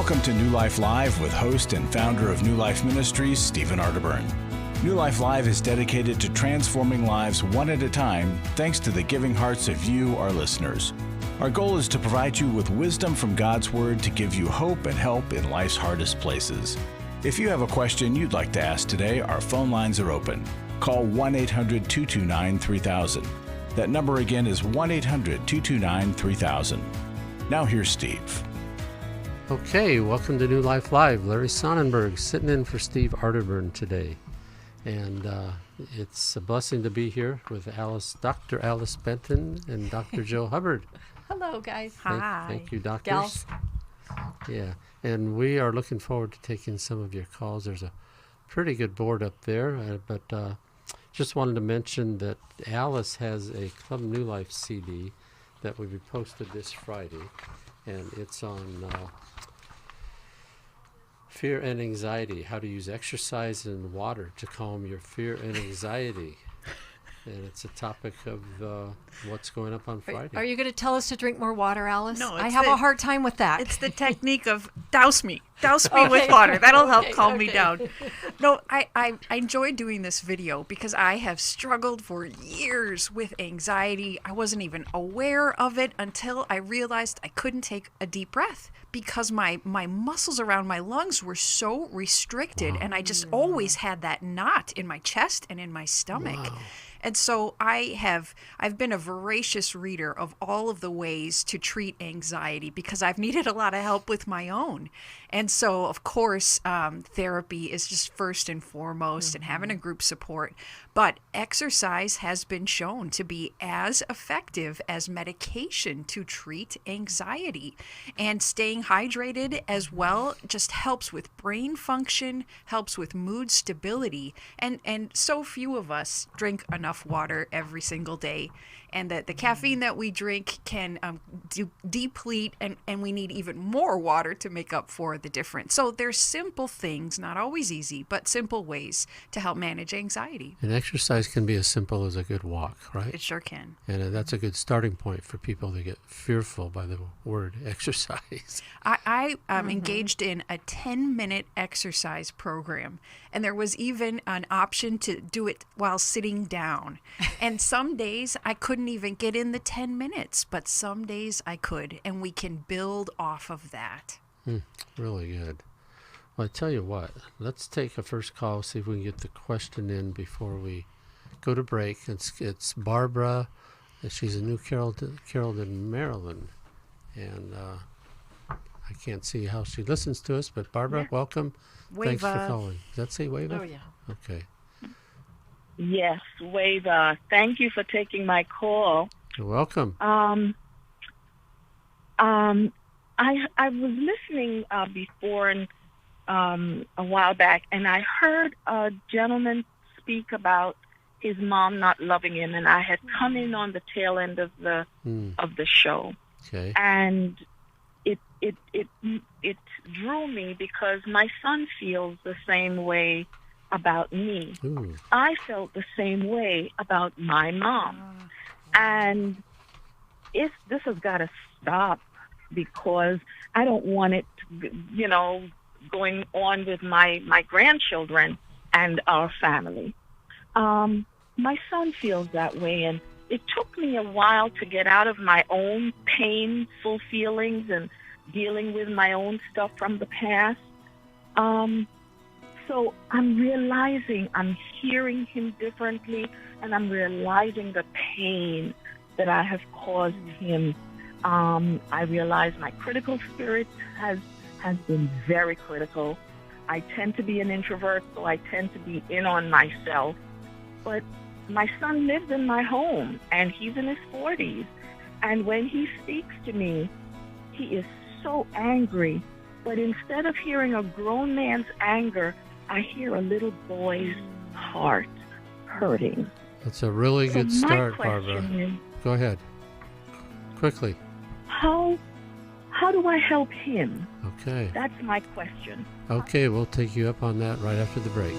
Welcome to New Life Live with host and founder of New Life Ministries, Stephen Arterburn. New Life Live is dedicated to transforming lives one at a time thanks to the giving hearts of you, our listeners. Our goal is to provide you with wisdom from God's Word to give you hope and help in life's hardest places. If you have a question you'd like to ask today, our phone lines are open. Call 1-800-229-3000. That number again is 1-800-229-3000. Now here's Steve. Okay, welcome to New Life Live. Larry Sonnenburg sitting in for Steve Arterburn today. And it's a blessing to be here with Dr. Alice Benton and Dr. Joe Hubbard. Hello, guys. Hi. Thank you, doctors. Gals. Yeah, and we are looking forward to taking some of your calls. There's a pretty good board up there, but just wanted to mention that Alice has a Club New Life CD that will be posted this Friday, and it's on fear and anxiety, how to use exercise and water to calm your fear and anxiety. And it's a topic of what's going up on Friday. Are you going to tell us to drink more water, Alice? No, I have a hard time with that. It's the technique of douse me with water. That'll help calm me down. No, I enjoy doing this video because I have struggled for years with anxiety. I wasn't even aware of it until I realized I couldn't take a deep breath because my muscles around my lungs were so restricted. Wow. And I just always had that knot in my chest and in my stomach. Wow. And so I've been a voracious reader of all of the ways to treat anxiety because I've needed a lot of help with my own. And so, of course, therapy is just first and foremost, and having a group support. But exercise has been shown to be as effective as medication to treat anxiety. And staying hydrated as well just helps with brain function, helps with mood stability. And so few of us drink enough water every single day. And that the caffeine that we drink can deplete, and we need even more water to make up for the difference. So there's simple things, not always easy, but simple ways to help manage anxiety. And exercise can be as simple as a good walk, right? It sure can. And that's a good starting point for people that get fearful by the word exercise. I engaged in a 10-minute exercise program, and there was even an option to do it while sitting down. And some days I couldn't even get in the 10 minutes, but some days I could, and we can build off of that. Really good. Well, I tell you what, let's take a first call, see if we can get the question in before we go to break. It's Barbara. She's a new Carrollton, Maryland, and I can't see how she listens to us, but Barbara, welcome. Thanks for calling. Does that say Wava? Oh, yeah. Okay. Yes, Wava. Thank you for taking my call. You're welcome. I was listening before and a while back, and I heard a gentleman speak about his mom not loving him, and I had come in on the tail end of the show. Okay. And it drew me because my son feels the same way about me. Ooh. I felt the same way about my mom. And this has got to stop because I don't want it, going on with my grandchildren and our family. My son feels that way, and it took me a while to get out of my own painful feelings and dealing with my own stuff from the past. So I'm realizing I'm hearing him differently, and I'm realizing the pain that I have caused him. I realize my critical spirit has been very critical. I tend to be an introvert, so I tend to be in on myself. But my son lives in my home, and he's in his 40s. And when he speaks to me, he is so angry. But instead of hearing a grown man's anger, I hear a little boy's heart hurting. That's a really good start, Barbara. Go ahead. Quickly. How do I help him? Okay. That's my question. Okay, we'll take you up on that right after the break.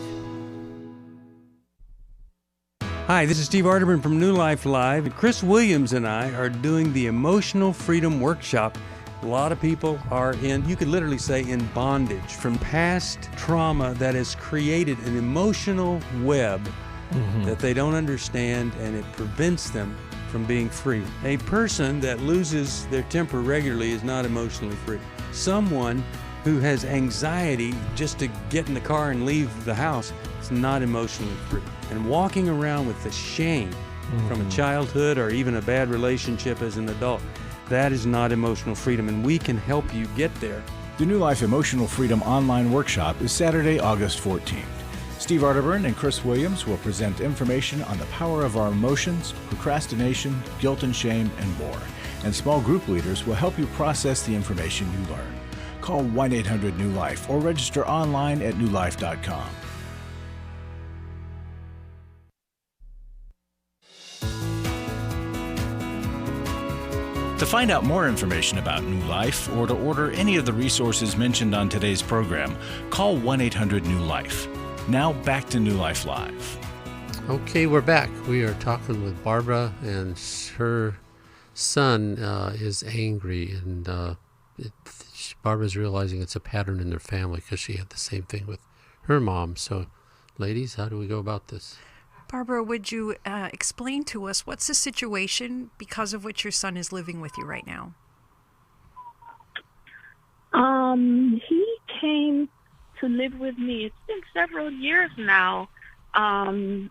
Hi, this is Steve Arterburn from New Life Live. Chris Williams and I are doing the Emotional Freedom Workshop A lot of people are you could literally say, in bondage from past trauma that has created an emotional web that they don't understand, and it prevents them from being free. A person that loses their temper regularly is not emotionally free. Someone who has anxiety just to get in the car and leave the house is not emotionally free. And walking around with the shame from a childhood or even a bad relationship as an adult, that is not emotional freedom, and we can help you get there. The New Life Emotional Freedom online workshop is Saturday, August 14th. Steve Arterburn and Chris Williams will present information on the power of our emotions, procrastination, guilt and shame, and more. And small group leaders will help you process the information you learn. Call 1-800-NEW-LIFE or register online at newlife.com. To find out more information about New Life or to order any of the resources mentioned on today's program, call 1-800-NEW-LIFE. Now back to New Life Live. Okay, we're back. We are talking with Barbara, and her son is angry, and Barbara's realizing it's a pattern in their family because she had the same thing with her mom. So, ladies, how do we go about this? Barbara, would you explain to us what's the situation because of which your son is living with you right now? He came to live with me. It's been several years now.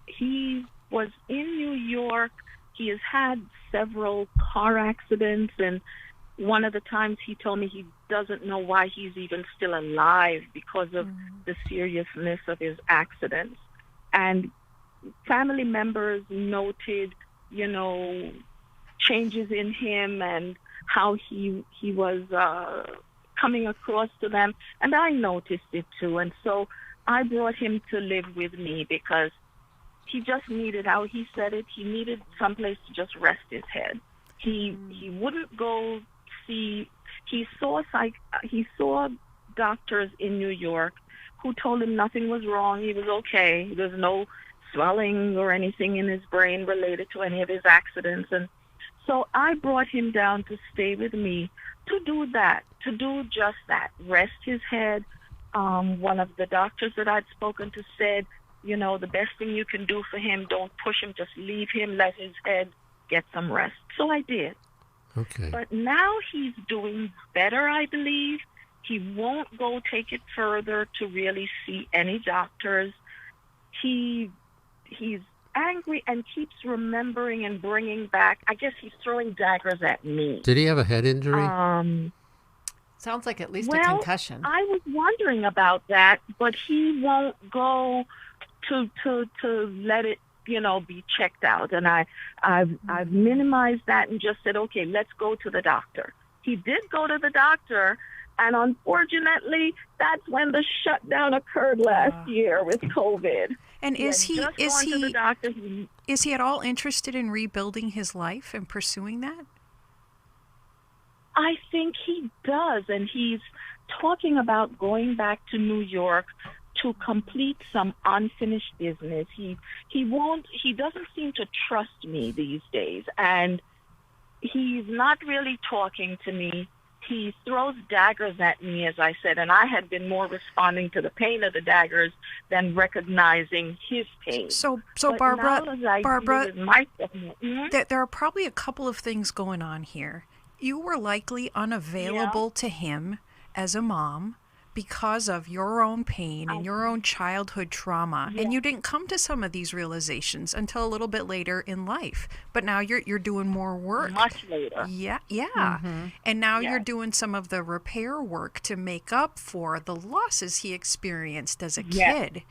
He was in New York. He has had several car accidents, and one of the times he told me he doesn't know why he's even still alive because of the seriousness of his accidents. And family members noted, changes in him and how he was coming across to them, and I noticed it too. And so I brought him to live with me because he just needed, how he said it, he needed someplace to just rest his head. He wouldn't go see. He saw doctors in New York who told him nothing was wrong. He was okay. There's no swelling or anything in his brain related to any of his accidents. And so I brought him down to stay with me to do that, to do just that, rest his head. One of the doctors that I'd spoken to said, the best thing you can do for him, don't push him, just leave him, let his head get some rest. So I did. Okay. But now he's doing better, I believe. He won't go take it further to really see any doctors. He's angry and keeps remembering and bringing back. I guess he's throwing daggers at me. Did he have a head injury? Sounds like at least a concussion. I was wondering about that, but he won't go to let it, be checked out. And I've minimized that and just said, okay, let's go to the doctor. He did go to the doctor, and unfortunately, that's when the shutdown occurred last year with COVID. And is he at all interested in rebuilding his life and pursuing that? I think he does, and he's talking about going back to New York to complete some unfinished business. He doesn't seem to trust me these days, and he's not really talking to me. He throws daggers at me, as I said, and I had been more responding to the pain of the daggers than recognizing his pain. So Barbara, there are probably a couple of things going on here. You were likely unavailable to him as a mom because of your own pain and your own childhood trauma. Yeah. And you didn't come to some of these realizations until a little bit later in life. But now you're doing more work. Much later. Yeah. Mm-hmm. And now you're doing some of the repair work to make up for the losses he experienced as a kid.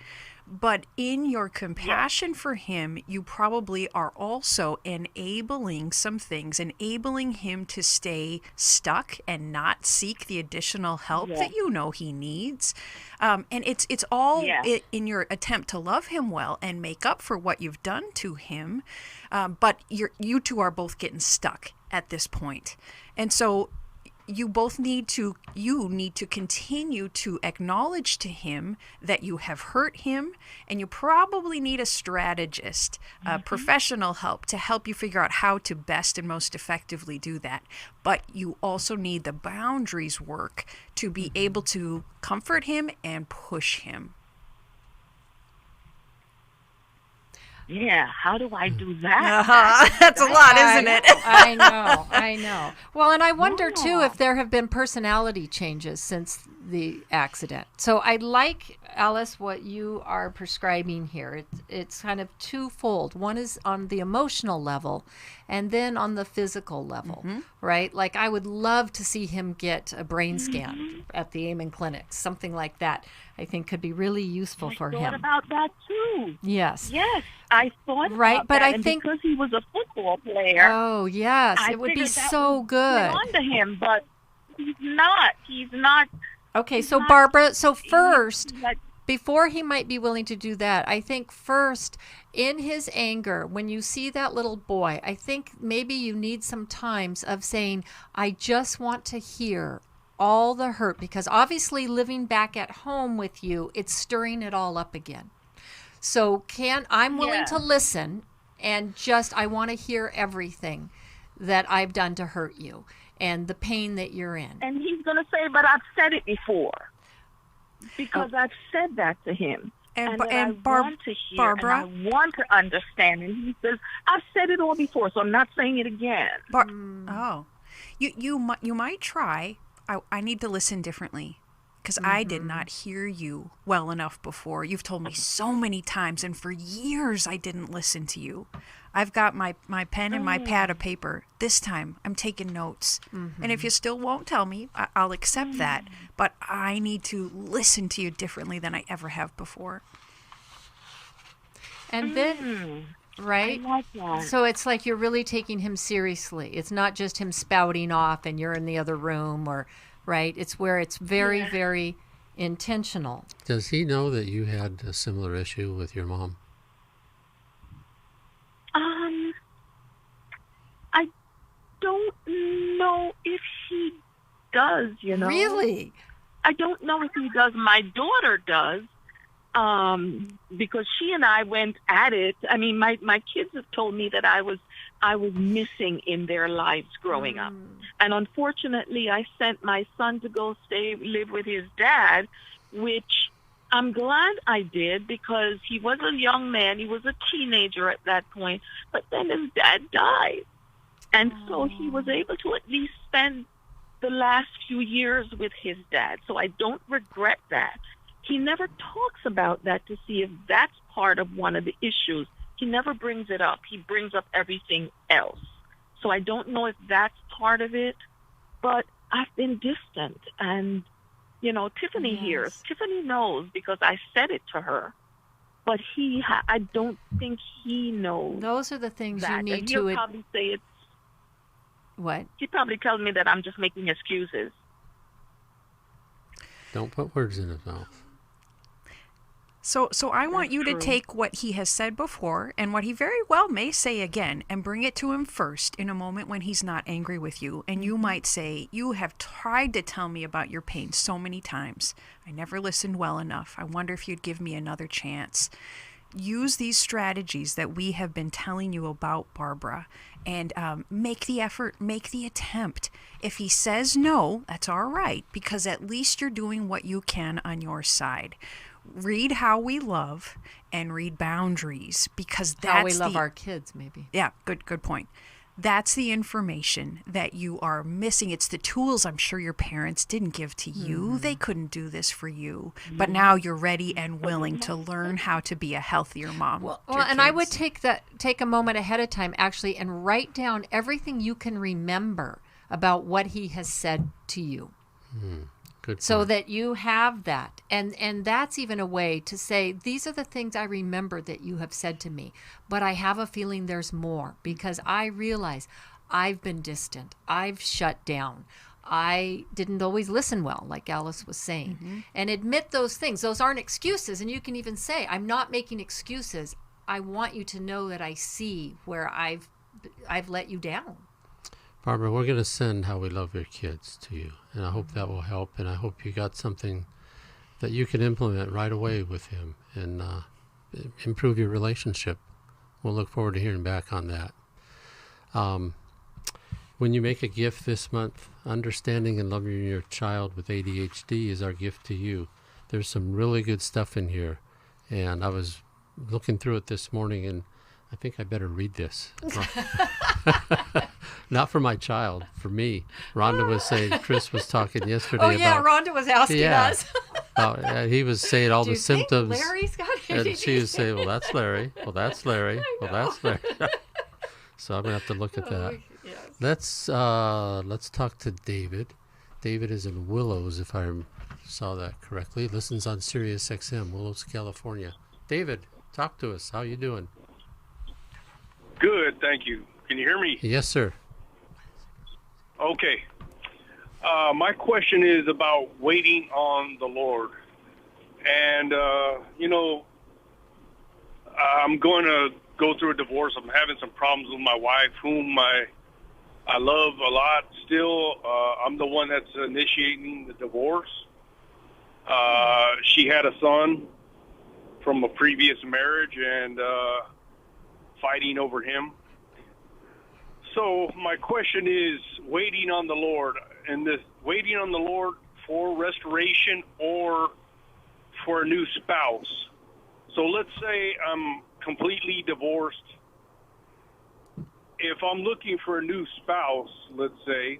But in your compassion for him, you probably are also enabling some things, enabling him to stay stuck and not seek the additional help that he needs. And it's all in your attempt to love him well and make up for what you've done to him. But you two are both getting stuck at this point. And so you need to continue to acknowledge to him that you have hurt him, and you probably need a strategist, professional help to help you figure out how to best and most effectively do that. But you also need the boundaries work to be able to comfort him and push him. Yeah, how do I do that? That's a lot, isn't it? I know. Well, and I wonder, too, if there have been personality changes since the accident. So I like, Alice, what you are prescribing here. It's kind of twofold. One is on the emotional level and then on the physical level, right? Like I would love to see him get a brain scan at the Amen Clinic, something like that. I think could be really useful for him. I thought about that too. Yes. Yes, I thought right, about but that. I think because he was a football player. Oh yes, it would be so good. On to him, but he's not. He's not. Okay, so Barbara, first, before he might be willing to do that, I think first, in his anger, when you see that little boy, I think maybe you need some times of saying, I just want to hear all the hurt, because obviously living back at home with you, it's stirring it all up again. So I'm willing to listen and I want to hear everything that I've done to hurt you and the pain that you're in. And he's going to say, but I've said it before. Because I've said that to him. And I want to hear, Barbara, and I want to understand. And he says, I've said it all before, so I'm not saying it again. You might try. I need to listen differently, because I did not hear you well enough before. You've told me so many times, and for years I didn't listen to you. I've got my pen and my pad of paper. This time I'm taking notes. And if you still won't tell me, I'll accept that. But I need to listen to you differently than I ever have before. And then... Right? I like that. So it's like you're really taking him seriously. It's not just him spouting off and you're in the other room, or right? It's where it's very, very intentional. Does he know that you had a similar issue with your mom? I don't know if he does, Really? I don't know if he does. My daughter does. Because she and I went at it. I mean, my kids have told me that I was missing in their lives growing up. And unfortunately, I sent my son to go live with his dad, which I'm glad I did, because he was a young man. He was a teenager at that point. But then his dad died. And so he was able to at least spend the last few years with his dad. So I don't regret that. He never talks about that to see if that's part of one of the issues. He never brings it up. He brings up everything else. So I don't know if that's part of it, but I've been distant. And, Tiffany hears. Tiffany knows because I said it to her. But I don't think he knows. Those are the things that. you need and to... He'll probably say it's... What? He probably tells me that I'm just making excuses. Don't put words in his mouth. So I want you to take what he has said before and what he very well may say again and bring it to him first in a moment when he's not angry with you. And you might say, you have tried to tell me about your pain so many times. I never listened well enough. I wonder if you'd give me another chance. Use these strategies that we have been telling you about, Barbara, and make the effort, make the attempt. If he says no, that's all right, because at least you're doing what you can on your side. Read How We Love and read Boundaries, because that's How We Love Our Kids, maybe. Yeah, good point. That's the information that you are missing. It's the tools I'm sure your parents didn't give to you. They couldn't do this for you. But now you're ready and willing to learn how to be a healthier mom. Well, and I would take a moment ahead of time, actually, and write down everything you can remember about what he has said to you. Good so point. that you have that. And that's even a way to say, these are the things I remember that you have said to me, but I have a feeling there's more, because I realize I've been distant. I've shut down. I didn't always listen well, like Alice was saying. And admit those things. Those aren't excuses. And you can even say, I'm not making excuses. I want you to know that I see where I've let you down. Barbara, we're going to send How We Love Your Kids to you, and I hope that will help, and I hope you got something that you can implement right away with him and improve your relationship. We'll look forward to hearing back on that. When you make a gift this month, understanding and loving your child with ADHD is our gift to you. There's some really good stuff in here, and I was looking through it this morning, and I think I better read this. Not for my child, for me. Rhonda was saying, Chris was talking yesterday about... Rhonda was asking us. He was saying all the symptoms. Larry's got ADHD? And she was saying, well, that's Larry. Well, that's Larry. Well, that's Larry. So I'm going to have to look at that. Yes. Let's talk to David. David is in Willows, if I saw that correctly. Listens on Sirius XM, Willows, California. David, talk to us. How you doing? Good, thank you. Can you hear me? Yes, sir. Okay. My question is about waiting on the Lord. And, I'm going to go through a divorce. I'm having some problems with my wife, whom I love a lot still. I'm the one that's initiating the divorce. She had a son from a previous marriage and fighting over him. So my question is waiting on the Lord, and this waiting on the Lord for restoration or for a new spouse. So let's say I'm completely divorced. If I'm looking for a new spouse, let's say,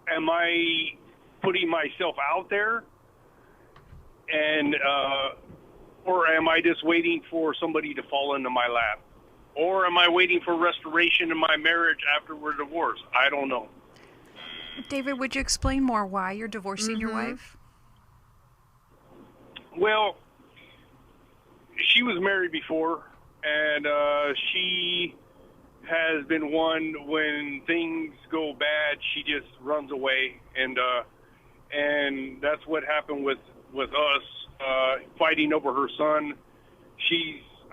am I putting myself out there? And or am I just waiting for somebody to fall into my lap? Or am I waiting for restoration in my marriage after we're divorced? I don't know. David, would you explain more why you're divorcing your wife? Well, she was married before, and she has been one when things go bad, she just runs away, and that's what happened with us fighting over her son.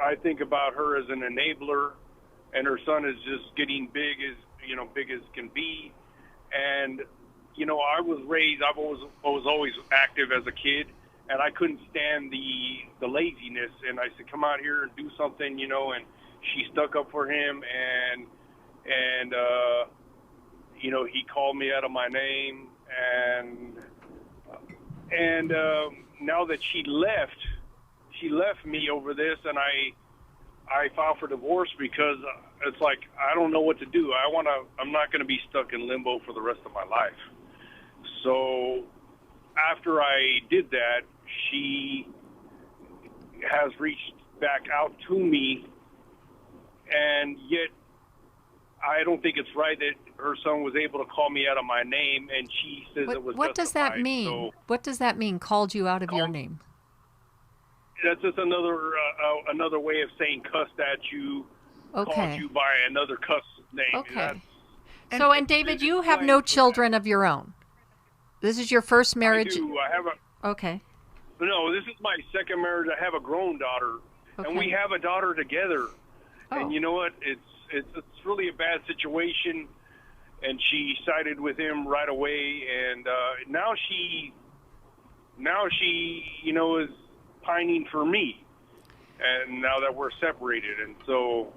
I think about her as an enabler, and her son is just getting big as can be. And I was raised. I was always active as a kid, and I couldn't stand the laziness. And I said, "Come out here and do something," And she stuck up for him, and he called me out of my name, and now that she left me over this, and I filed for divorce because it's like I don't know what to do. I'm not going to be stuck in limbo for the rest of my life. So after I did that, she has reached back out to me, and yet I don't think it's right that her son was able to call me out of my name, and she says it was What does that mean? So, what does that mean, called you out of your name? That's just another way of saying cussed at you, called you by another cuss name. Okay. And David, you have no children of your own. This is your first marriage. I do. I have Okay. No, this is my second marriage. I have a grown daughter, and we have a daughter together. Oh. And you know what? It's really a bad situation, and she sided with him right away. And now she is pining for me, and now that we're separated, and so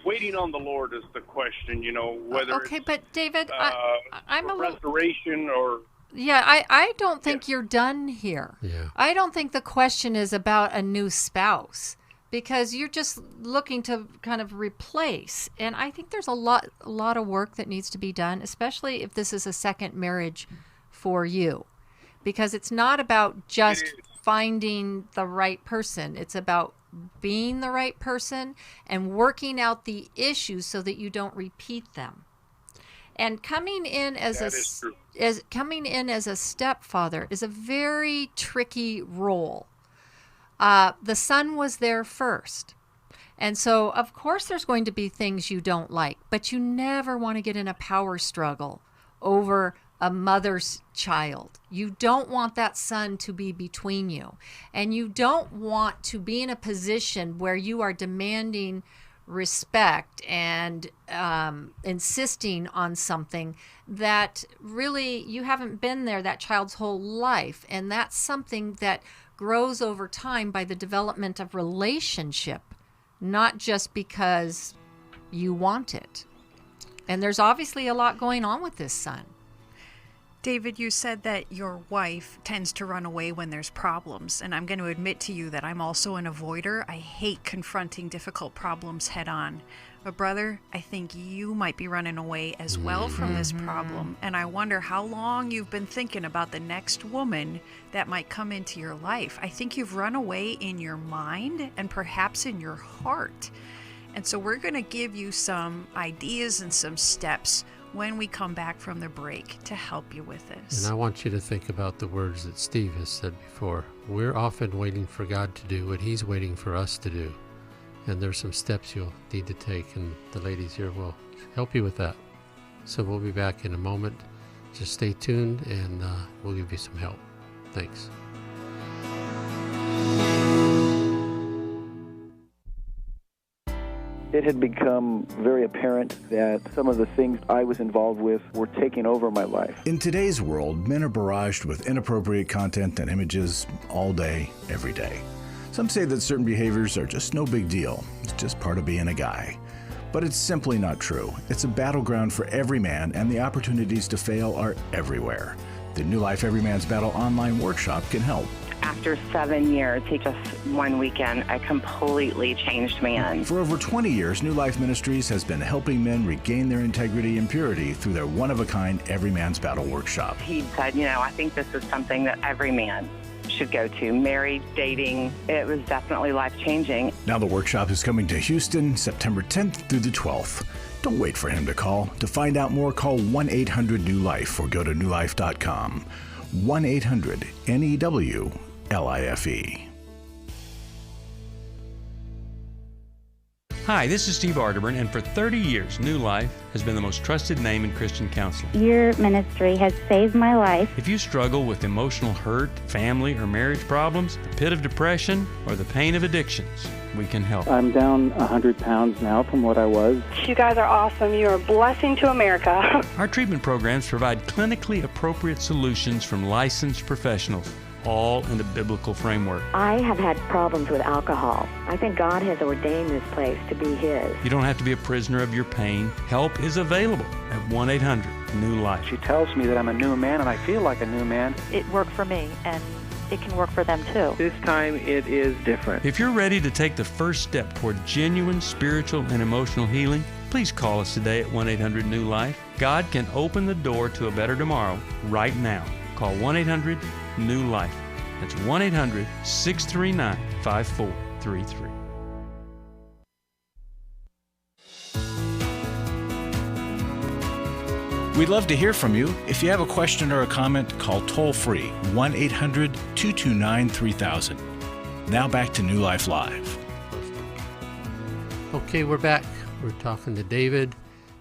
waiting on the Lord is the question, whether okay, but David, I'm a restoration or I don't think you're done here. Yeah. I don't think the question is about a new spouse, because you're just looking to kind of replace, and I think there's a lot of work that needs to be done, especially if this is a second marriage for you. Because it's not about just finding the right person. It's about being the right person and working out the issues so that you don't repeat them. And coming in as a stepfather is a very tricky role. The son was there first. And so, of course, there's going to be things you don't like, but you never want to get in a power struggle over a mother's child. You don't want that son to be between you. And you don't want to be in a position where you are demanding respect and insisting on something that really you haven't been there that child's whole life. And that's something that grows over time by the development of relationship, not just because you want it. And there's obviously a lot going on with this son. David, you said that your wife tends to run away when there's problems, and I'm going to admit to you that I'm also an avoider. I hate confronting difficult problems head on. But brother, I think you might be running away as well from this problem, and I wonder how long you've been thinking about the next woman that might come into your life. I think you've run away in your mind and perhaps in your heart. And so we're going to give you some ideas and some steps when we come back from the break to help you with this. And I want you to think about the words that Steve has said before. We're often waiting for God to do what He's waiting for us to do. And there's some steps you'll need to take, and the ladies here will help you with that. So we'll be back in a moment. Just stay tuned, and we'll give you some help. Thanks. It had become very apparent that some of the things I was involved with were taking over my life. In today's world, men are barraged with inappropriate content and images all day, every day. Some say that certain behaviors are just no big deal. It's just part of being a guy. But it's simply not true. It's a battleground for every man, and the opportunities to fail are everywhere. The New Life Every Man's Battle online workshop can help. After 7 years, he just one weekend, a completely changed man. For over 20 years, New Life Ministries has been helping men regain their integrity and purity through their one-of-a-kind Every Man's Battle workshop. He said, I think this is something that every man should go to. Married, dating, it was definitely life-changing. Now the workshop is coming to Houston, September 10th through the 12th. Don't wait for him to call. To find out more, call 1-800-NEW-LIFE or go to newlife.com. 1-800-NEW-LIFE. Hi, this is Steve Arterburn, and for 30 years, New Life has been the most trusted name in Christian counseling. Your ministry has saved my life. If you struggle with emotional hurt, family or marriage problems, the pit of depression, or the pain of addictions, we can help. I'm down 100 pounds now from what I was. You guys are awesome. You're a blessing to America. Our treatment programs provide clinically appropriate solutions from licensed professionals, all in the biblical framework. I have had problems with alcohol. I think God has ordained this place to be His. You don't have to be a prisoner of your pain. Help is available at 1-800-NEW-LIFE. She tells me that I'm a new man, and I feel like a new man. It worked for me, and it can work for them too. This time it is different. If you're ready to take the first step toward genuine spiritual and emotional healing, please call us today at 1-800-NEW-LIFE. God can open the door to a better tomorrow right now. Call 1-800-NEW-LIFE. That's 1-800-639-5433. We'd love to hear from you. If you have a question or a comment, call toll-free 1-800-229-3000. Now back to New Life Live. Okay, we're back. We're talking to David.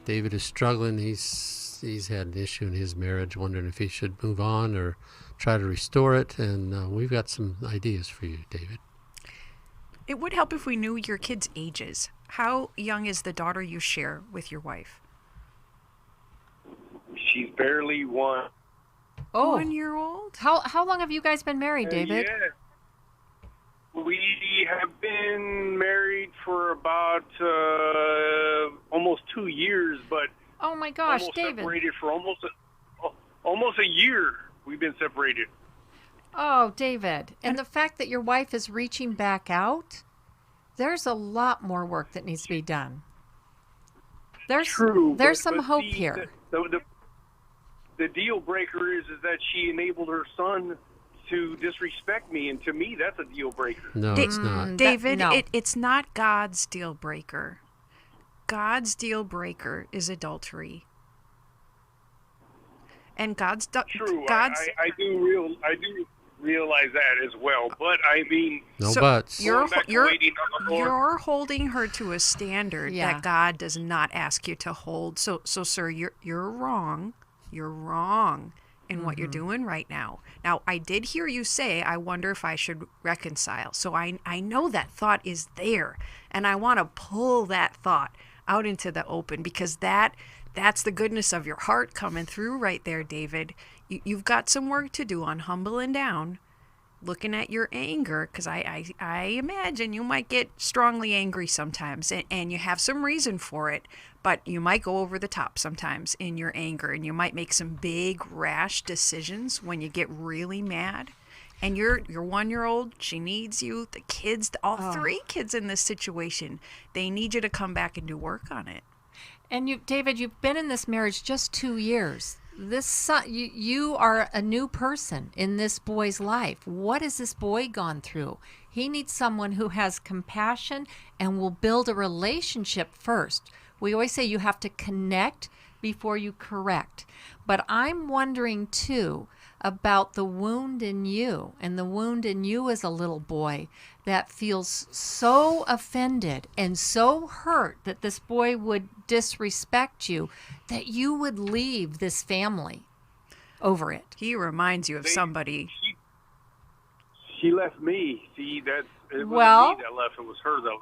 David is struggling. He's had an issue in his marriage, wondering if he should move on or try to restore it. And we've got some ideas for you, David. It would help if we knew your kids' ages. How young is the daughter you share with your wife? She's barely one. Oh, 1 year old? How long have you guys been married, David? Yeah. We have been married for about almost 2 years, but oh my gosh, almost David! Separated for almost a year. We've been separated. Oh, David, and the fact that your wife is reaching back out, there's a lot more work that needs to be done. There's some hope here. The deal breaker is that she enabled her son to disrespect me, and to me, that's a deal breaker. No, it's not. David, no. It's not God's deal breaker. God's deal breaker is adultery. And God's true. I do realize that as well, but I mean, no buts. You're holding her to a standard that God does not ask you to hold. So sir, you're wrong. You're wrong. in what you're doing right now. Now, I did hear you say, I wonder if I should reconcile. So I know that thought is there, and I want to pull that thought out into the open, because that's the goodness of your heart coming through right there, David. You've got some work to do on humbling down, looking at your anger, because I imagine you might get strongly angry sometimes, and you have some reason for it, but you might go over the top sometimes in your anger, and you might make some big rash decisions when you get really mad. And your 1-year-old, she needs you. The kids, all 3 kids in this situation, they need you to come back and do work on it. And David, you've been in this marriage just 2 years. This son, you are a new person in this boy's life. What has this boy gone through? He needs someone who has compassion and will build a relationship first. We always say you have to connect before you correct. But I'm wondering too about the wound in you, and the wound in you as a little boy that feels so offended and so hurt that this boy would disrespect you, that you would leave this family over it. He reminds you of somebody. She left me. See, it wasn't me that left. It was her, though.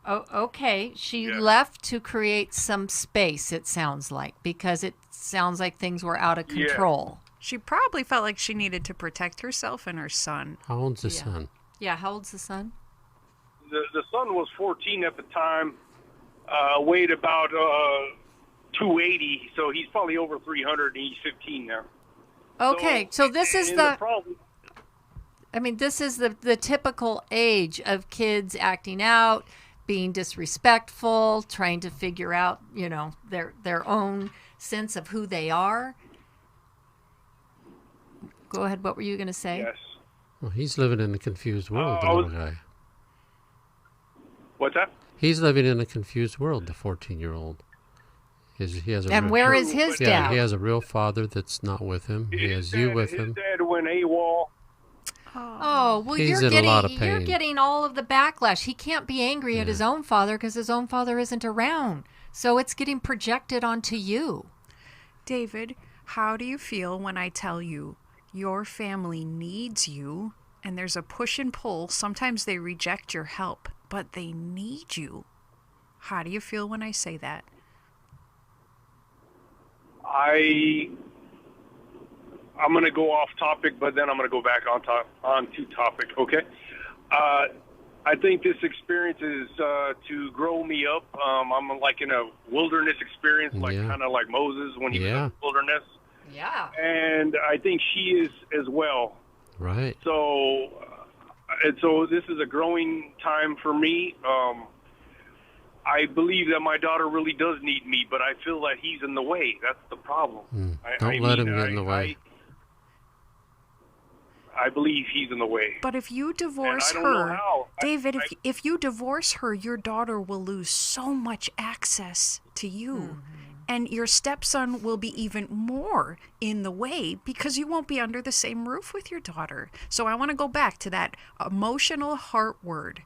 Oh, okay. She left to create some space, it sounds like, because it sounds like things were out of control. Yeah. She probably felt like she needed to protect herself and her son. How old's the son? Yeah, how old's the son? The son was 14 at the time, weighed about 280, so he's probably over 300, and he's 15 now. Okay, so this is the problem. I mean, this is the typical age of kids acting out, being disrespectful, trying to figure out, their own sense of who they are. Go ahead. What were you going to say? Yes. Well, he's living in a confused world, the little guy. What's that? He's living in a confused world, the 14-year-old. And where is his dad? Yeah, he has a real father that's not with him. He has you with him. His dad went AWOL. Oh, well, He's in a lot of pain. You're getting all of the backlash. He can't be angry at his own father because his own father isn't around. So it's getting projected onto you. David, how do you feel when I tell you your family needs you, and there's a push and pull? Sometimes they reject your help, but they need you. How do you feel when I say that? I'm going to go off topic, but then I'm going to go back on to topic, okay? I think this experience is to grow me up. I'm like in a wilderness experience, kind of like Moses when he was in the wilderness. Yeah. And I think she is as well. Right. So this is a growing time for me. I believe that my daughter really does need me, but I feel that he's in the way. That's the problem. Don't let him get in the way. I believe he's in the way. But if you divorce her, David, if you divorce her, your daughter will lose so much access to you. Mm-hmm. And your stepson will be even more in the way because you won't be under the same roof with your daughter. So I want to go back to that emotional heart word.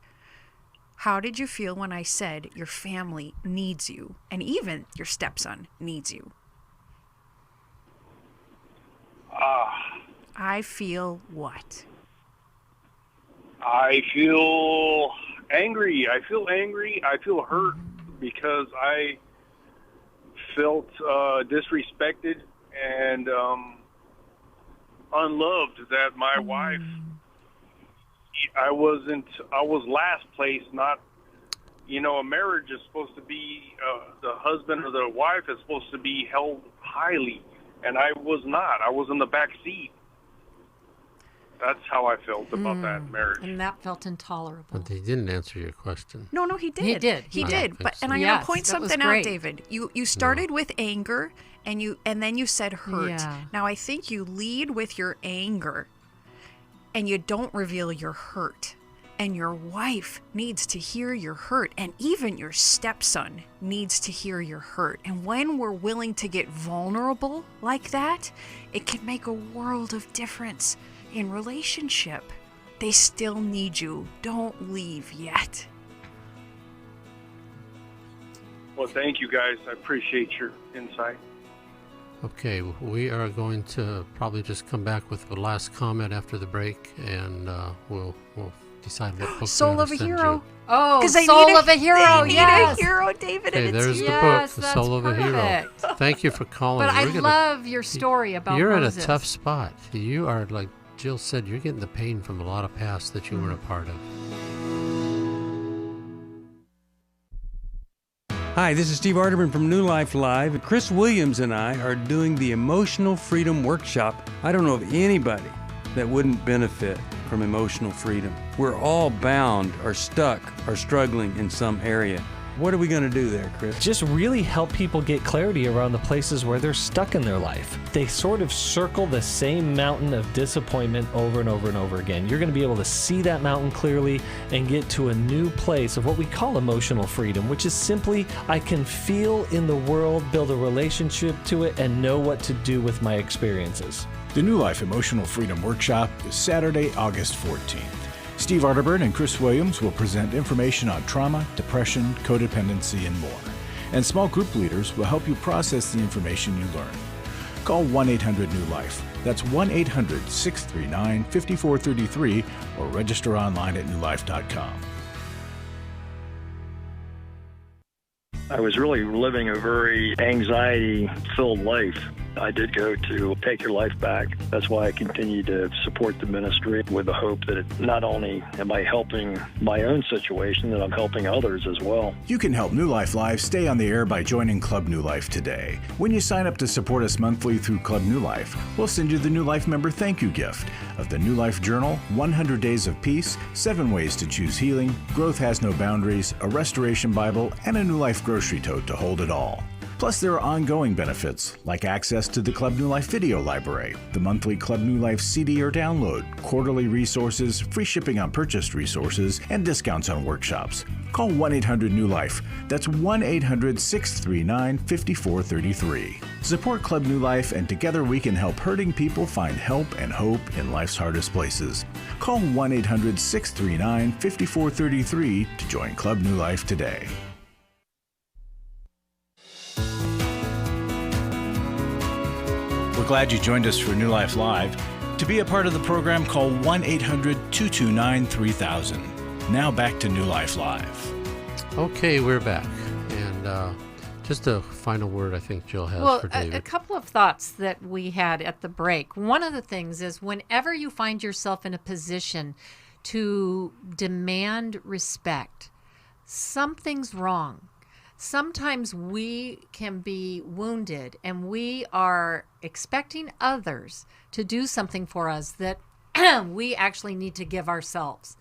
How did you feel when I said your family needs you, and even your stepson needs you? I feel what? I feel angry. I feel hurt because I felt disrespected and unloved. That my wife, I was last place. Not, a marriage is supposed to be the husband or the wife is supposed to be held highly, and I was not. I was in the back seat. That's how I felt about that marriage. And that felt intolerable. But he didn't answer your question. No, he did. He did. But and I'm going to point something out, David. You started with anger, and then you said hurt. Yeah. Now I think you lead with your anger, and you don't reveal your hurt. And your wife needs to hear your hurt, and even your stepson needs to hear your hurt. And when we're willing to get vulnerable like that, it can make a world of difference in relationship. They still need you. Don't leave yet. Well, thank you guys. I appreciate your insight. Okay, we are going to probably just come back with a last comment after the break, and we'll decide what book Soul we're of going a to send Hero. you. Oh, Because I Soul need of a Hero. I need Yes. a hero, David. Okay, And there's the Yes, book, The that's Soul of a Hero. perfect. Thank you for calling. But I We're gonna- love your story about You're Moses. in a tough spot. You are, like Jill said, you're getting the pain from a lot of past that you weren't a part of. Hi, this is Steve Arterburn from New Life Live. Chris Williams and I are doing the Emotional Freedom Workshop. I don't know of anybody that wouldn't benefit from emotional freedom. We're all bound or stuck or struggling in some area. What are we going to do there, Chris? Just really help people get clarity around the places where they're stuck in their life. They sort of circle the same mountain of disappointment over and over and over again. You're going to be able to see that mountain clearly and get to a new place of what we call emotional freedom, which is simply I can feel in the world, build a relationship to it, and know what to do with my experiences. The New Life Emotional Freedom Workshop is Saturday, August 14th. Steve Arterburn and Chris Williams will present information on trauma, depression, codependency, and more. And small group leaders will help you process the information you learn. Call 1-800-NEW-LIFE. That's 1-800-639-5433 or register online at newlife.com. I was really living a very anxiety-filled life. I did go to Take Your Life Back. That's why I continue to support the ministry with the hope that not only am I helping my own situation, that I'm helping others as well. You can help New Life Live stay on the air by joining Club New Life today. When you sign up to support us monthly through Club New Life, we'll send you the New Life member thank you gift of the New Life Journal, 100 Days of Peace, 7 Ways to Choose Healing, Growth Has No Boundaries, a Restoration Bible, and a New Life grocery tote to hold it all. Plus, there are ongoing benefits, like access to the Club New Life video library, the monthly Club New Life CD or download, quarterly resources, free shipping on purchased resources, and discounts on workshops. Call 1-800-NEW-LIFE. That's 1-800-639-5433. Support Club New Life, and together we can help hurting people find help and hope in life's hardest places. Call 1-800-639-5433 to join Club New Life today. We're glad you joined us for New Life Live. To be a part of the program, call 1-800-229-3000. Now back to New Life Live. Okay, we're back. And just a final word I think Jill has for David. A couple of thoughts that we had at the break. One of the things is whenever you find yourself in a position to demand respect, something's wrong. Sometimes we can be wounded and we are expecting others to do something for us that we actually need to give ourselves.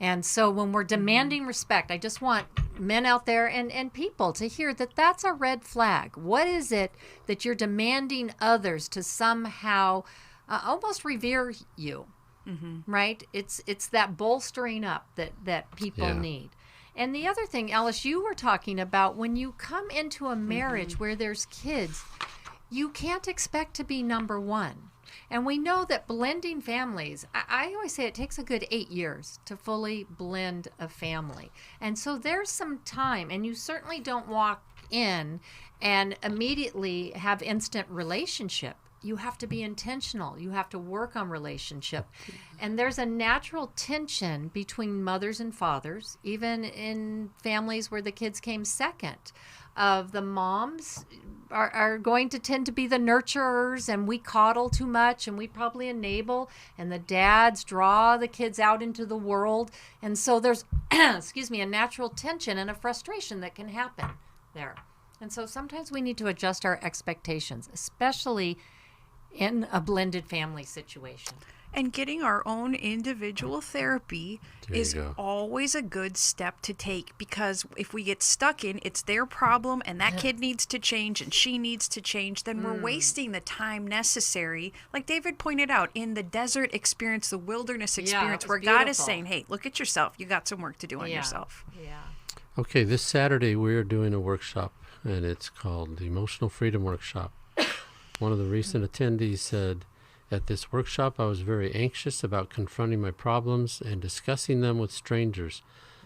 And so when we're demanding respect, I just want men out there and people to hear that that's a red flag. What is it that you're demanding others to somehow almost revere you, right? It's that bolstering up that people need. And the other thing, Alice, you were talking about when you come into a marriage where there's kids, you can't expect to be number one. And we know that blending families, I always say it takes a good 8 years to fully blend a family. And so there's some time, and you certainly don't walk in and immediately have instant relationship. You have to be intentional. You have to work on relationship. And there's a natural tension between mothers and fathers, even in families where the kids came second. Of the moms are going to tend to be the nurturers, and we coddle too much, and we probably enable, and the dads draw the kids out into the world. And so there's, a natural tension and a frustration that can happen there. And so sometimes we need to adjust our expectations, especially in a blended family situation. And getting our own individual therapy is always a good step to take, because if we get stuck in it's their problem and that kid needs to change and she needs to change, then we're wasting the time necessary, like David pointed out, in the desert experience, the wilderness experience, where God is saying, hey, look at yourself. You got some work to do on yourself. Okay, this Saturday we're doing a workshop, and it's called the Emotional Freedom Workshop. One of the recent attendees said, at this workshop, I was very anxious about confronting my problems and discussing them with strangers.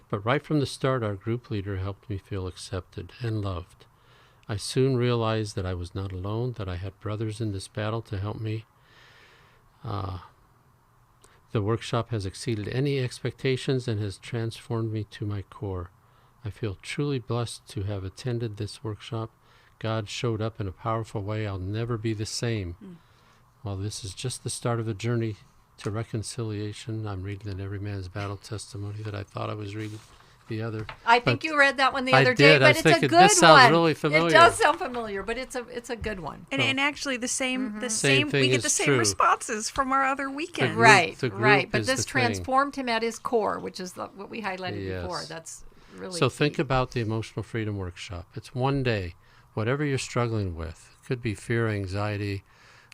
But right from the start, our group leader helped me feel accepted and loved. I soon realized that I was not alone, that I had brothers in this battle to help me. The workshop has exceeded any expectations and has transformed me to my core. I feel truly blessed to have attended this workshop. God showed up in a powerful way. I'll never be the same. While this is just the start of the journey to reconciliation, I'm reading in Every Man's Battle testimony that I thought I was reading the other. I think you read that one the other I day, did. but I it's think a good this sounds one. really familiar. It does sound familiar, but it's a good one. And actually, the same Same thing we get is the same true. responses from our other weekend. Right, the group right. But is this the thing. transformed him at his core, which is what we highlighted Yes. before. That's really So key. think about the Emotional Freedom Workshop. It's one day. Whatever you're struggling with, could be fear, anxiety.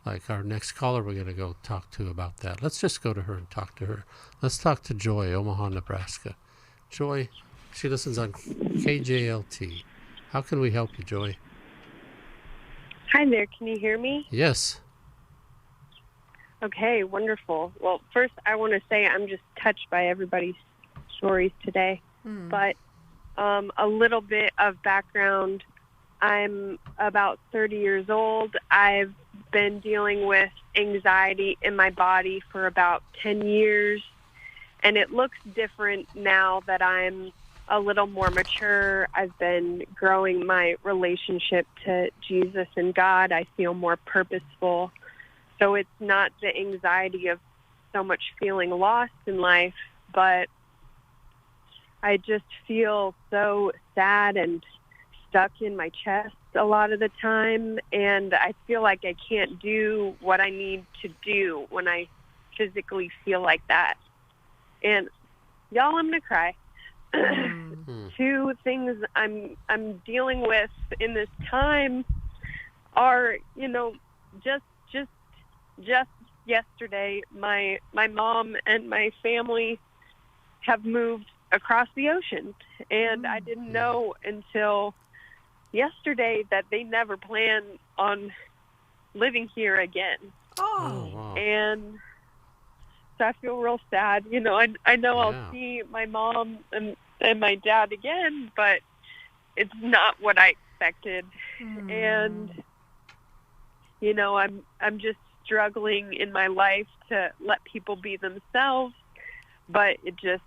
Like our next caller we're going to go talk to about that. Let's just go to her and talk to her. Let's talk to Joy, Omaha, Nebraska. Joy, she listens on KJLT. How can we help you, Joy? Hi there, can you hear me? Yes. Okay, wonderful. Well, first I want to say I'm just touched by everybody's stories today. But a little bit of background. I'm about 30 years old. I've been dealing with anxiety in my body for about 10 years, and it looks different now that I'm a little more mature. I've been growing my relationship to Jesus and God. I feel more purposeful. So it's not the anxiety of so much feeling lost in life, but I just feel so sad and stuck in my chest a lot of the time, and I feel like I can't do what I need to do when I physically feel like that. And y'all, I'm gonna cry. Two things I'm dealing with in this time are, just yesterday, my mom and my family have moved across the ocean, and I didn't know until yesterday that they never plan on living here again. Oh. And so I feel real sad. I know I'll see my mom and my dad again, but it's not what I expected. And I'm just struggling in my life to let people be themselves, but it just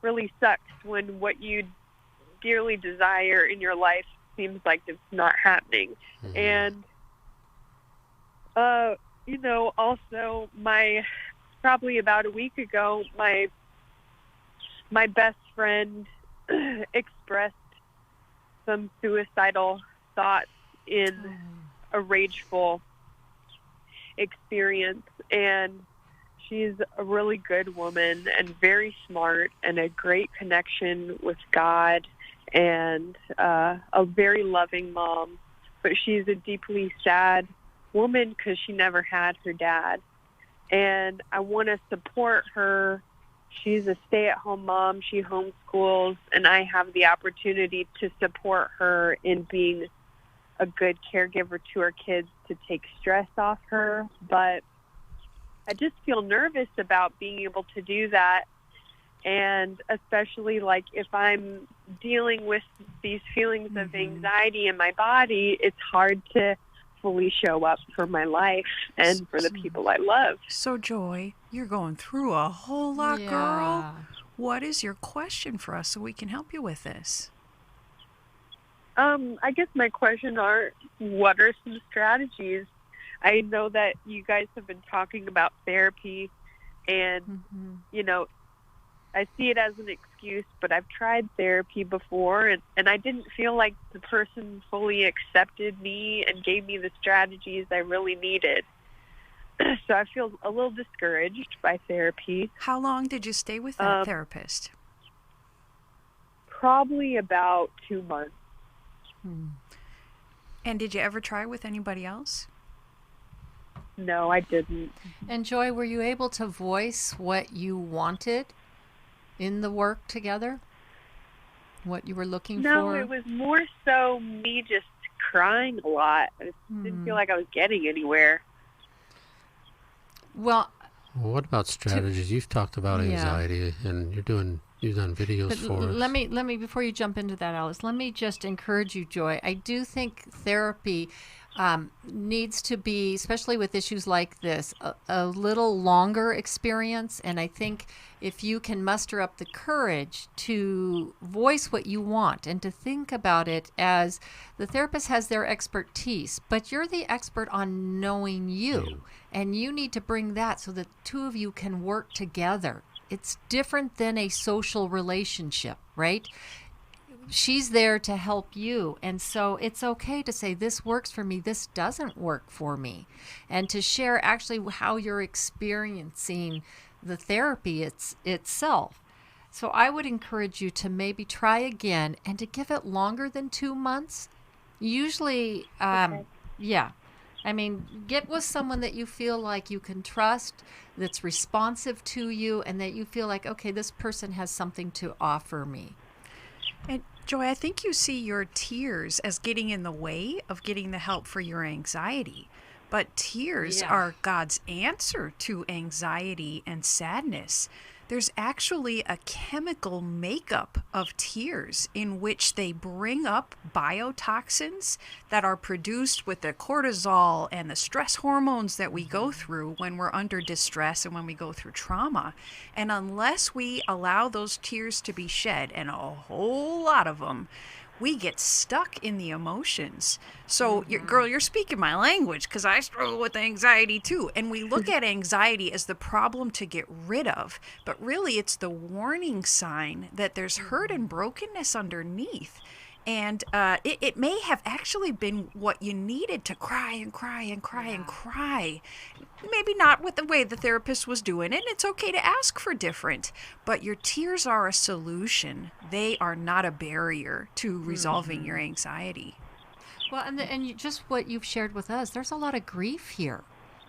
really sucks when what you dearly desire in your life seems like it's not happening. And also probably about a week ago, my best friend expressed some suicidal thoughts in a rageful experience, and she's a really good woman and very smart and a great connection with God and a very loving mom, but she's a deeply sad woman because she never had her dad. And I want to support her. She's a stay-at-home mom. She homeschools, and I have the opportunity to support her in being a good caregiver to her kids to take stress off her. But I just feel nervous about being able to do that. And especially like if I'm dealing with these feelings of anxiety in my body, it's hard to fully show up for my life and for the people I love. So Joy, you're going through a whole lot, girl. What is your question for us so we can help you with this? I guess my question are, what are some strategies? I know that you guys have been talking about therapy, and, I see it as an excuse, but I've tried therapy before, and I didn't feel like the person fully accepted me and gave me the strategies I really needed. So I feel a little discouraged by therapy. How long did you stay with that therapist? Probably about 2 months. And did you ever try with anybody else? No, I didn't. And Joy, were you able to voice what you wanted in the work together? What you were looking for? No, it was more so me just crying a lot. I just didn't feel like I was getting anywhere. Well, what about strategies? You've talked about anxiety, and you're doing You've done videos But for us. let me before you jump into that, Alice, let me just encourage you, Joy. I do think therapy needs to be, especially with issues like this, a little longer experience. And I think if you can muster up the courage to voice what you want and to think about it as the therapist has their expertise, but you're the expert on knowing you, and you need to bring that so that the two of you can work together. It's different than a social relationship, right? She's there to help you. And so it's okay to say, this works for me, this doesn't work for me. And to share actually how you're experiencing the therapy itself. So I would encourage you to maybe try again and to give it longer than 2 months. Usually, yeah. I mean, get with someone that you feel like you can trust, that's responsive to you, and that you feel like, okay, this person has something to offer me. And Joy, I think you see your tears as getting in the way of getting the help for your anxiety. But tears are God's answer to anxiety and sadness. There's actually a chemical makeup of tears in which they bring up biotoxins that are produced with the cortisol and the stress hormones that we go through when we're under distress and when we go through trauma. And unless we allow those tears to be shed, and a whole lot of them, we get stuck in the emotions. So, you're speaking my language, because I struggle with anxiety too. And we look at anxiety as the problem to get rid of, but really it's the warning sign that there's hurt and brokenness underneath. And it may have actually been what you needed to cry and cry and cry and cry. Maybe not with the way the therapist was doing it. It's okay to ask for different. But your tears are a solution. They are not a barrier to resolving your anxiety. Well, just what you've shared with us, there's a lot of grief here.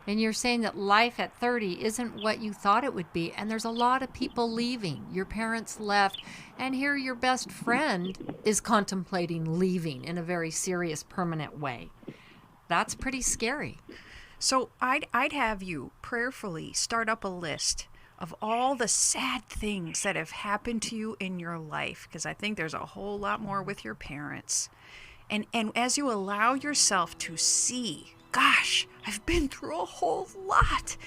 And you're saying that life at 30 isn't what you thought it would be. And there's a lot of people leaving. Your parents left. And here your best friend is contemplating leaving in a very serious, permanent way. That's pretty scary. So I'd have you prayerfully start up a list of all the sad things that have happened to you in your life, because I think there's a whole lot more with your parents. And as you allow yourself to see, gosh, I've been through a whole lot,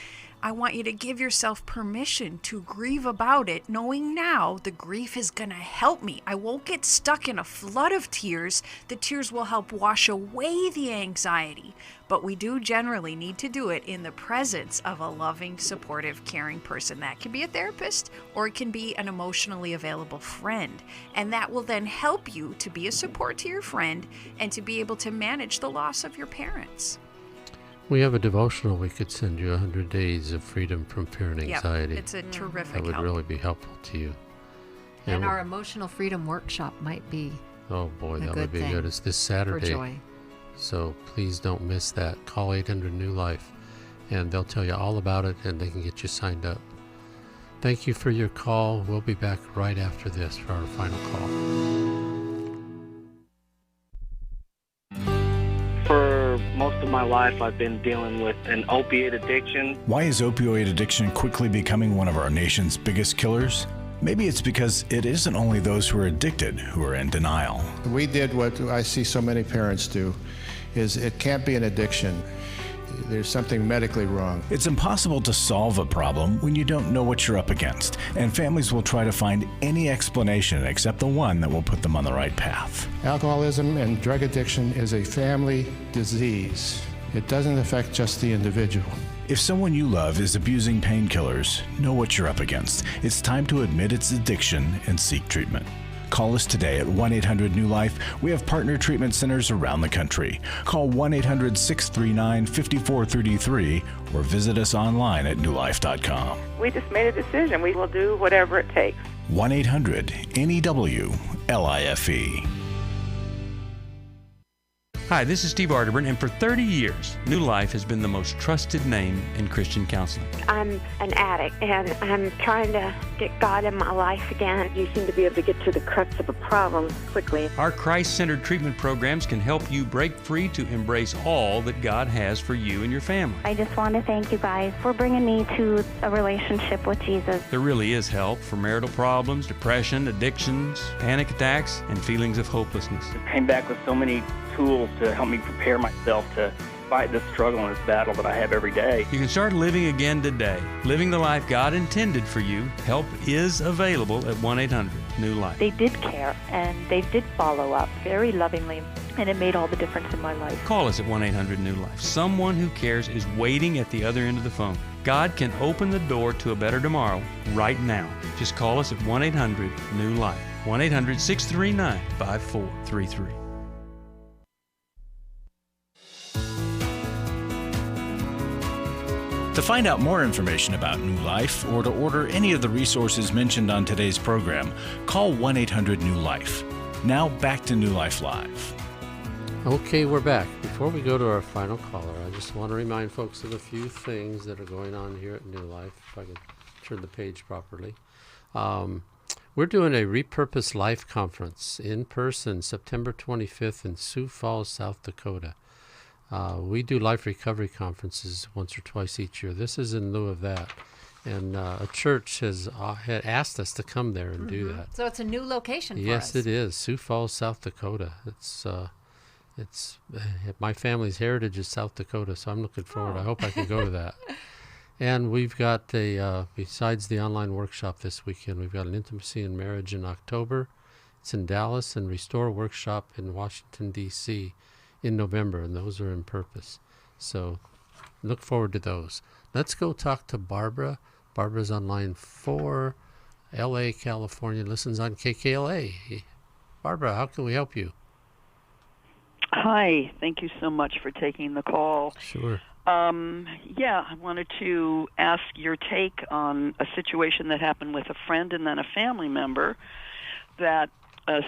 I want you to give yourself permission to grieve about it, knowing now the grief is going to help me. I won't get stuck in a flood of tears. The tears will help wash away the anxiety. But we do generally need to do it in the presence of a loving, supportive, caring person. That can be a therapist, or it can be an emotionally available friend. And that will then help you to be a support to your friend and to be able to manage the loss of your parents. We have a devotional we could send you, 100 Days of Freedom from Fear and Anxiety. Yeah, it's a terrific help. That would help. really be helpful to you. And our Emotional Freedom Workshop might be Oh boy, that would be good. It's this Saturday. For Joy. So please don't miss that. Call 800 New Life and they'll tell you all about it and they can get you signed up. Thank you for your call. We'll be back right after this for our final call. For most of my life, I've been dealing with an opiate addiction. Why is opioid addiction quickly becoming one of our nation's biggest killers? Maybe it's because it isn't only those who are addicted who are in denial. We did what I see so many parents do, is it can't be an addiction. There's something medically wrong. It's impossible to solve a problem when you don't know what you're up against, and families will try to find any explanation except the one that will put them on the right path. Alcoholism and drug addiction is a family disease. It doesn't affect just the individual. If someone you love is abusing painkillers, know what you're up against. It's time to admit its addiction and seek treatment. Call us today at 1-800-NEW-LIFE. We have partner treatment centers around the country. Call 1-800-639-5433 or visit us online at newlife.com. We just made a decision. We will do whatever it takes. 1-800-NEW-LIFE. Hi, this is Steve Arterburn, and for 30 years, New Life has been the most trusted name in Christian counseling. I'm an addict, and I'm trying to get God in my life again. You seem to be able to get to the crux of a problem quickly. Our Christ-centered treatment programs can help you break free to embrace all that God has for you and your family. I just want to thank you guys for bringing me to a relationship with Jesus. There really is help for marital problems, depression, addictions, panic attacks, and feelings of hopelessness. I came back with so many tools to help me prepare myself to fight this struggle and this battle that I have every day. You can start living again today, living the life God intended for you. Help is available at 1-800-NEW-LIFE. They did care, and they did follow up very lovingly, and it made all the difference in my life. Call us at 1-800-NEW-LIFE. Someone who cares is waiting at the other end of the phone. God can open the door to a better tomorrow right now. Just call us at 1-800-NEW-LIFE. 1-800-639-5433. To find out more information about New Life or to order any of the resources mentioned on today's program, call 1-800-NEW-LIFE. Now back to New Life Live. Okay, we're back. Before we go to our final caller, I just want to remind folks of a few things that are going on here at New Life, if I can turn the page properly. We're doing a Repurpose Life Conference in person September 25th in Sioux Falls, South Dakota. We do life recovery conferences once or twice each year. This is in lieu of that. And a church had asked us to come there and do that. So it's a new location for us. Yes, it is. Sioux Falls, South Dakota. It's my family's heritage is South Dakota, so I'm looking forward. I hope I can go to that. And we've got besides the online workshop this weekend, we've got an Intimacy and Marriage in October. It's in Dallas, and Restore workshop in Washington, D.C. in November, and those are in Purpose. So look forward to those. Let's go talk to Barbara. Barbara's on line 4, L.A., California, listens on KKLA. Barbara, how can we help you? Hi, thank you so much for taking the call. Sure. I wanted to ask your take on a situation that happened with a friend and then a family member that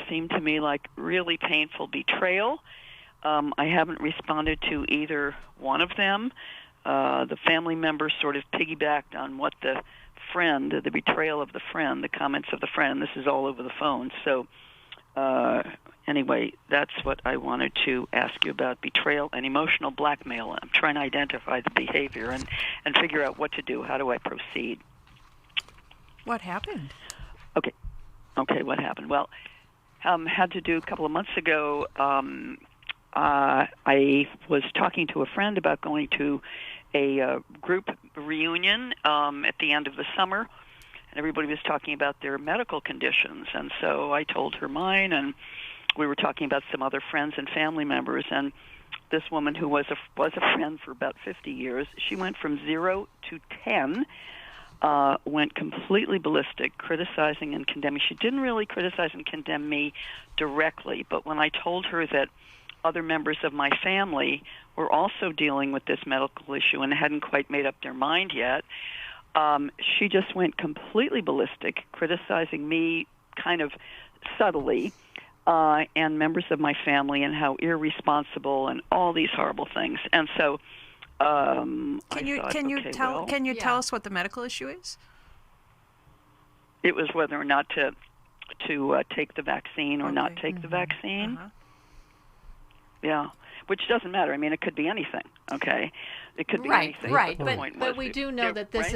seemed to me like really painful betrayal. I haven't responded to either one of them. The family member sort of piggybacked on what the betrayal of the friend, the comments of the friend. This is all over the phone. So anyway, that's what I wanted to ask you about, betrayal and emotional blackmail. I'm trying to identify the behavior and figure out what to do. How do I proceed? What happened? Okay, what happened? Well, had to do a couple of months ago, I was talking to a friend about going to a group reunion at the end of the summer, and everybody was talking about their medical conditions. And so I told her mine, and we were talking about some other friends and family members. And this woman, who was a friend for about 50 years, she went from 0 to 10, went completely ballistic, criticizing and condemning. She didn't really criticize and condemn me directly, but when I told her that other members of my family were also dealing with this medical issue and hadn't quite made up their mind yet, she just went completely ballistic, criticizing me kind of subtly, and members of my family, and how irresponsible and all these horrible things. And so Can you tell us what the medical issue is? It was whether or not to take the vaccine or not take the vaccine. Yeah, which doesn't matter. I mean, it could be anything. Okay, it could be anything. Right, but we do know that this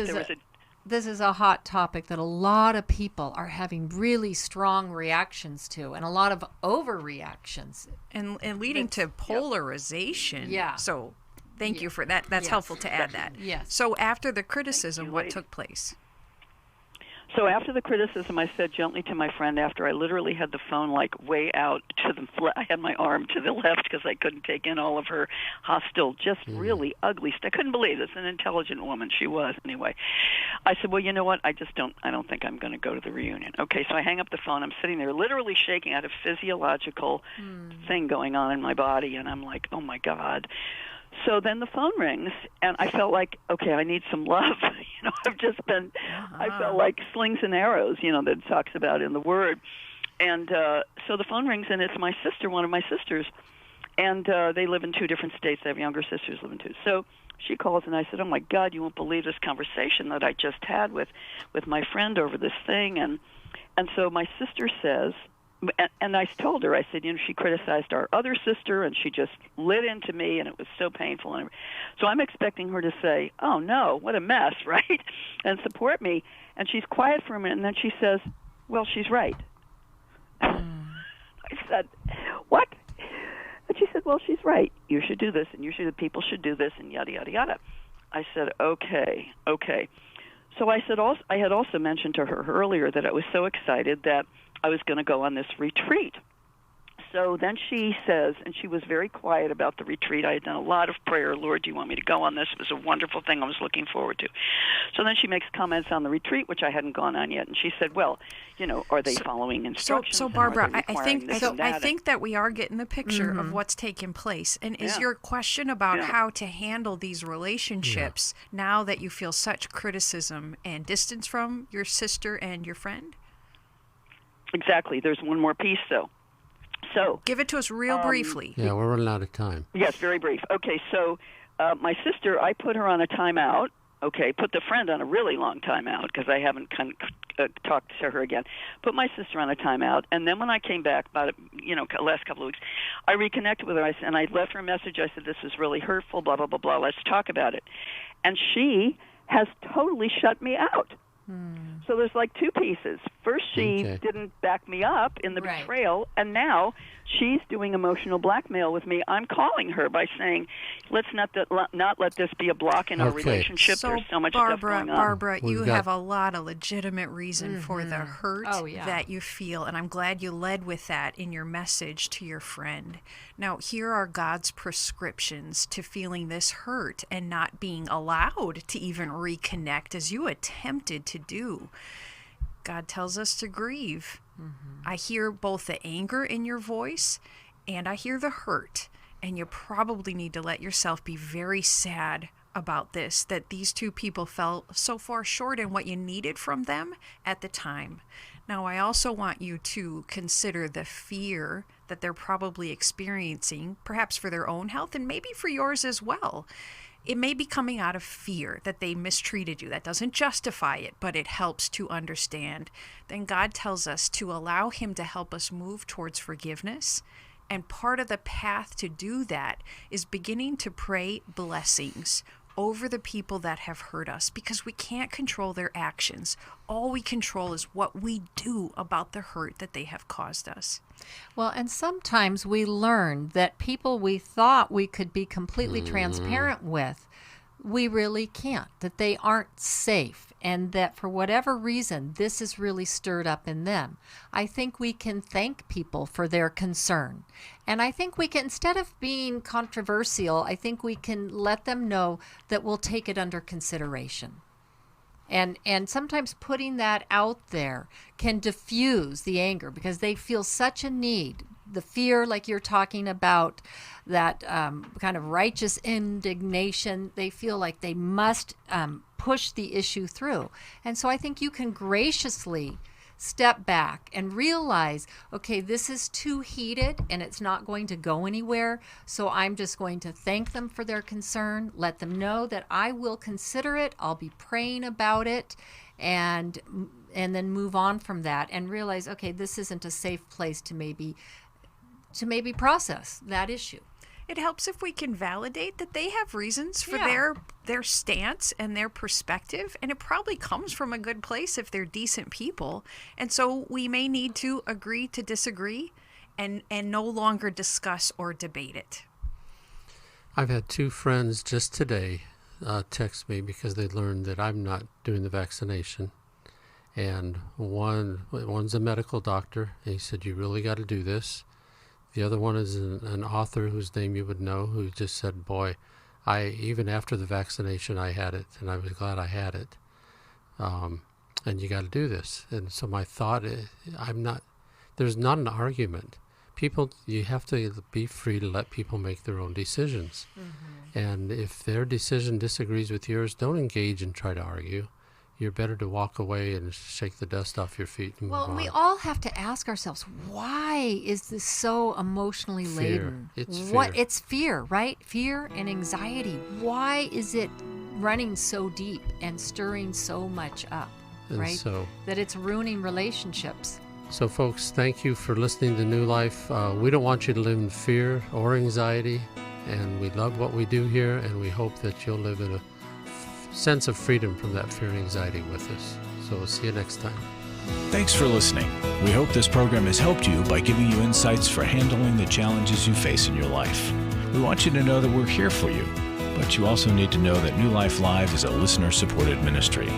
is a hot topic that a lot of people are having really strong reactions to, and a lot of overreactions, and leading to polarization. Yeah. So, thank you for that. That's helpful to add that. Yes. So after the criticism, what took place? So after the criticism, I said gently to my friend, after I literally had the phone like way out to the I had my arm to the left because I couldn't take in all of her hostile, just really ugly stuff. I couldn't believe this. An intelligent woman she was, anyway. I said, well, you know what? I don't think I'm going to go to the reunion. Okay, so I hang up the phone. I'm sitting there literally shaking. I had a physiological thing going on in my body, and I'm like, oh my God. So then the phone rings, and I felt like, okay, I need some love. I've just been, I felt like slings and arrows, that it talks about in the Word. And so the phone rings, and it's my sister, one of my sisters. And they live in 2 different states. They have younger sisters live in 2. So she calls, and I said, oh, my God, you won't believe this conversation that I just had with my friend over this thing. And so my sister says, and I told her, I said, she criticized our other sister, and she just lit into me, and it was so painful. And so I'm expecting her to say, oh, no, what a mess, right, and support me. And she's quiet for a minute, and then she says, well, she's right. I said, what? And she said, well, she's right. You should do this, and people should do this, and yada, yada, yada. I said, okay. So I had also mentioned to her earlier that I was so excited that I was going to go on this retreat. So then she says, and she was very quiet about the retreat. I had done a lot of prayer. Lord, do you want me to go on this? It was a wonderful thing I was looking forward to. So then she makes comments on the retreat, which I hadn't gone on yet. And she said, well, are they following instructions? So Barbara, I think that we are getting the picture of what's taking place. And is your question about how to handle these relationships now that you feel such criticism and distance from your sister and your friend? Exactly. There's one more piece, though. So give it to us real briefly. Yeah, we're running out of time. Yes, very brief. Okay, so my sister, I put her on a timeout. Okay, put the friend on a really long timeout because I haven't talked to her again. Put my sister on a timeout, and then when I came back about last couple of weeks, I reconnected with her. And I left her a message. I said, "This is really hurtful. Blah blah blah blah. Let's talk about it." And she has totally shut me out. So there's like 2 pieces. First, she didn't back me up in the betrayal, and now she's doing emotional blackmail with me. I'm calling her by saying, let's not let this be a block in our relationship. So there's so much stuff going on. Barbara, you have a lot of legitimate reason for the hurt that you feel, and I'm glad you led with that in your message to your friend. Now, here are God's prescriptions to feeling this hurt and not being allowed to even reconnect as you attempted to do. God tells us to grieve. I hear both the anger in your voice and I hear the hurt. And you probably need to let yourself be very sad about this, that these 2 people fell so far short in what you needed from them at the time. Now, I also want you to consider the fear that they're probably experiencing, perhaps for their own health and maybe for yours as well. It may be coming out of fear that they mistreated you. That doesn't justify it, but it helps to understand. Then God tells us to allow Him to help us move towards forgiveness. And part of the path to do that is beginning to pray blessings over the people that have hurt us, because we can't control their actions. All we control is what we do about the hurt that they have caused us. Well, and sometimes we learn that people we thought we could be completely transparent with, we really can't, that they aren't safe, and that for whatever reason, this is really stirred up in them. I think we can thank people for their concern. And I think we can, instead of being controversial, I think we can let them know that we'll take it under consideration. And sometimes putting that out there can diffuse the anger because they feel such a need. The fear, like you're talking about, that kind of righteous indignation, they feel like they must push the issue through. And so I think you can graciously step back and realize, okay, this is too heated and it's not going to go anywhere. So I'm just going to thank them for their concern, let them know that I will consider it, I'll be praying about it, and then move on from that and realize, okay, this isn't a safe place to maybe process that issue. It helps if we can validate that they have reasons for their stance and their perspective, and it probably comes from a good place if they're decent people. And so we may need to agree to disagree and no longer discuss or debate it. I've had 2 friends just today text me because they learned that I'm not doing the vaccination. And one's a medical doctor, and he said, you really got to do this. The other one is an author whose name you would know, who just said, boy, even after the vaccination, I had it, and I was glad I had it. And you got to do this. And so my thought is, there's not an argument. People, you have to be free to let people make their own decisions. And if their decision disagrees with yours, don't engage and try to argue. you're better to walk away and shake the dust off your feet and Well, move we on. all have to ask ourselves, why is this so emotionally laden? It's What fear. it's fear, right? Fear and anxiety. Why is it running so deep and stirring so much up, And right? so- that it's ruining relationships. So, folks, thank you for listening to New Life. We don't want you to live in fear or anxiety, and we love what we do here, and we hope that you'll live in a sense of freedom from that fear and anxiety with us. So we'll see you next time. Thanks for listening. We hope this program has helped you by giving you insights for handling the challenges you face in your life. We want you to know that we're here for you, but you also need to know that New Life Live is a listener-supported ministry.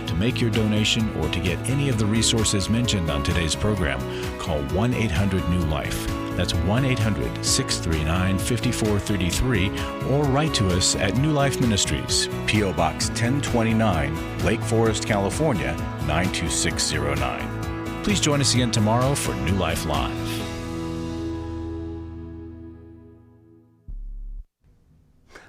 To make your donation or to get any of the resources mentioned on today's program, call 1-800-NEW-LIFE. That's 1-800-639-5433, or write to us at New Life Ministries, P.O. Box 1029, Lake Forest, California, 92609. Please join us again tomorrow for New Life Live.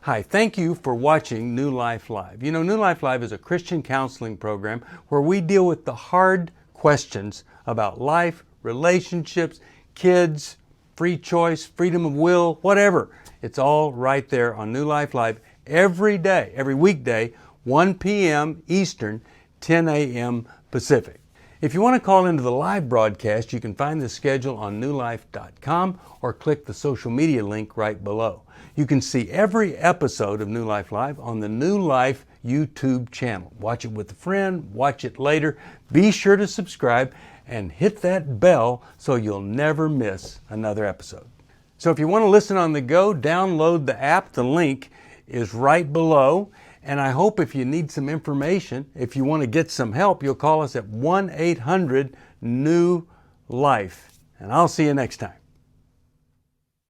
Hi, thank you for watching New Life Live. You know, New Life Live is a Christian counseling program where we deal with the hard questions about life, relationships, kids, free choice, freedom of will, whatever. It's all right there on New Life Live every day, every weekday, 1 p.m. Eastern, 10 a.m. Pacific. If you want to call into the live broadcast, you can find the schedule on newlife.com or click the social media link right below. You can see every episode of New Life Live on the New Life YouTube channel. Watch it with a friend, watch it later. Be sure to subscribe and hit that bell so you'll never miss another episode. So if you want to listen on the go, download the app. The link is right below. And I hope if you need some information, if you want to get some help, you'll call us at 1-800-NEW-LIFE. And I'll see you next time.